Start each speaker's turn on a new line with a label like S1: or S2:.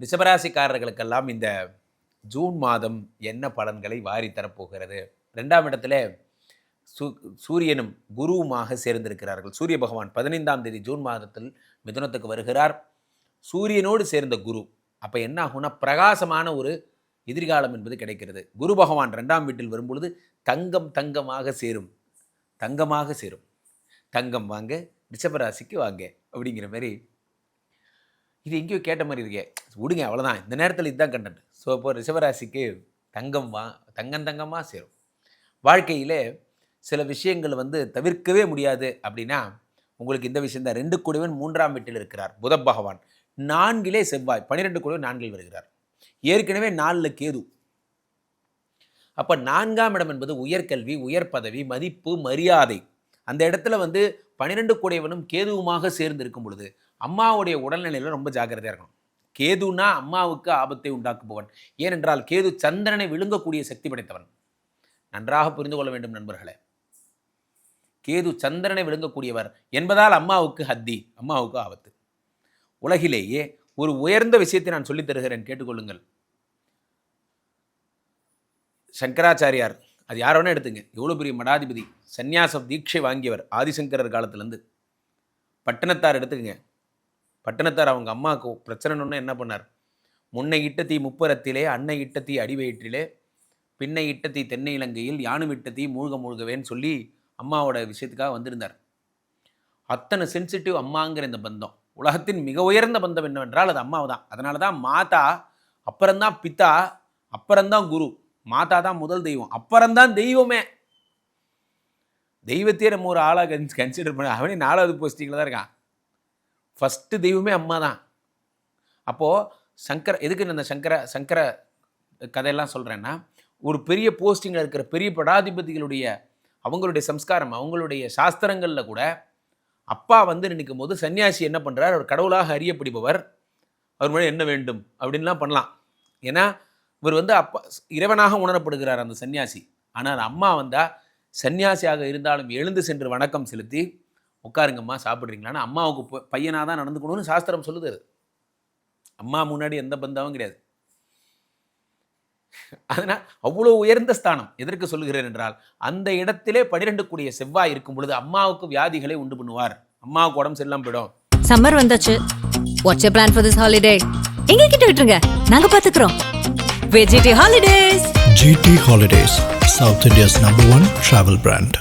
S1: ரிஷபராசிக்காரர்களுக்கெல்லாம் இந்த ஜூன் மாதம் என்ன பலன்களை வாரி தரப்போகிறது? 2ஆம் இடத்துல சூரியனும் குருவுமாக சேர்ந்திருக்கிறார்கள். சூரிய பகவான் 15ஆம் தேதி ஜூன் மாதத்தில் மிதுனத்துக்கு வருகிறார். சூரியனோடு சேர்ந்த குரு அப்போ என்ன ஆகும்னா பிரகாசமான ஒரு எதிர்காலம் என்பது கிடைக்கிறது. குரு பகவான் 2ஆம் வீட்டில் வரும்பொழுது தங்கமாக சேரும். தங்கம் வாங்க, ரிஷபராசிக்கு வாங்க அப்படிங்கிற மாதிரி. இது எங்கேயோ கேட்ட மாதிரி இருக்கே, விடுங்க அவ்வளோதான், இந்த நேரத்தில் இதுதான் கண்டென்ட். ஸோ இப்போ ரிஷபராசிக்கு தங்கமாக சேரும். வாழ்க்கையில் சில விஷயங்கள் தவிர்க்கவே முடியாது அப்படின்னா உங்களுக்கு இந்த விஷயம் தான். 2 கூடவன் 3ஆம் வீட்டில் இருக்கிறார் புத பகவான், 4 செவ்வாய், 12 கூடவன் 4 வருகிறார். ஏற்கனவே 4 கேது. அப்போ 4ஆம் இடம் என்பது உயர்கல்வி, உயர் பதவி, மதிப்பு, மரியாதை. அந்த இடத்துல 12 கூடையவனும் கேதுவுமாக சேர்ந்து இருக்கும் பொழுது அம்மாவுடைய உடல்நிலையில் ரொம்ப ஜாக்கிரதையாக இருக்கணும். கேதுனா அம்மாவுக்கு ஆபத்தை உண்டாக்குபவன். ஏனென்றால் கேது சந்திரனை விழுங்கக்கூடிய சக்தி படைத்தவன். நன்றாக புரிந்து கொள்ள வேண்டும் நண்பர்களே. கேது சந்திரனை விழுங்கக்கூடியவர் என்பதால் அம்மாவுக்கு ஹத்தி, அம்மாவுக்கு ஆபத்து. உலகிலேயே ஒரு உயர்ந்த விஷயத்தை நான் சொல்லித் தருகிறேன், கேட்டுக்கொள்ளுங்கள். சங்கராச்சாரியார், அது யாரோன்னா எடுத்துங்க, எவ்வளோ பெரிய மடாதிபதி, சந்நியாச தீட்சை வாங்கியவர் ஆதிசங்கரர் காலத்திலேருந்து. பட்டணத்தார் எடுத்துக்கங்க. பட்டணத்தார் அவங்க அம்மாவுக்கு பிரச்சனைன்னு என்ன பண்ணார்? முன்னை இட்ட தீ முப்பரத்திலே, அன்னை இட்ட தீ அடிவயிற்றிலே, பின்னை இட்ட தீ தென்னை இலங்கையில், யானும் இட்ட தீ மூழ்கவேன்னு சொல்லி அம்மாவோட விஷயத்துக்காக வந்திருந்தார். அத்தனை சென்சிட்டிவ் அம்மாங்கிற இந்த பந்தம். உலகத்தின் மிக உயர்ந்த பந்தம் என்னவென்றால் அது அம்மாவை தான். அதனால தான் மாதா, அப்புறம்தான் பித்தா, அப்புறம்தான் குரு. மாதா தான் முதல் தெய்வம், அப்புறம்தான் தெய்வமே. தெய்வத்தையே நம்ம ஒரு ஆளாக கன்சிடர் பண்ண, அவனே 4வது போஸ்டிங்கில் தான் இருக்கான். ஃபஸ்ட்டு தெய்வமே அம்மா தான். அப்போது எதுக்கு நான் சங்கர கதையெல்லாம் சொல்கிறேன்னா, ஒரு பெரிய போஸ்டிங்கில் இருக்கிற பெரிய படாதிபதிகளுடைய அவங்களுடைய சம்ஸ்காரம், அவங்களுடைய சாஸ்திரங்களில் கூட அப்பா நினைக்கும் போது சன்னியாசி என்ன பண்ணுறார்? அவர் கடவுளாக அறியப்படுபவர், அவர் மேலே என்ன வேண்டும் அப்படின்லாம் பண்ணலாம். ஏன்னா இவர் அப்பா இறைவனாக உணரப்படுகிறார் அந்த சன்னியாசி. ஆனால் அம்மா வந்தால் சன்னியாசியாக இருந்தாலும் எழுந்து சென்று வணக்கம் செலுத்தி, உட்காருங்கம்மா சாப்பிட்றீங்களான்னு அம்மாவுக்கு பையனாக தான் நடந்துக்கணும்னு சாஸ்திரம் சொல்லுது. அம்மா முன்னாடி எந்த பந்தாவும் கிடையாது. அதனால் அவ்வளோ உயர்ந்த ஸ்தானம். எதற்கு சொல்லுகிறேன் என்றால், அந்த இடத்திலே 12 கூடிய செவ்வாய் இருக்கும் பொழுது அம்மாவுக்கு வியாதிகளை உண்டு பண்ணுவார். அம்மாவுக்கு உடம்பு சரியில்லாம போயிடும்.
S2: சம்மர் வந்தாச்சு. What's your plan for this holiday? எங்க கிட்ட விட்டுருங்க, நாங்க பாத்துக்கிறோம். GT Holidays.
S3: GT Holidays, South India's #1 travel brand.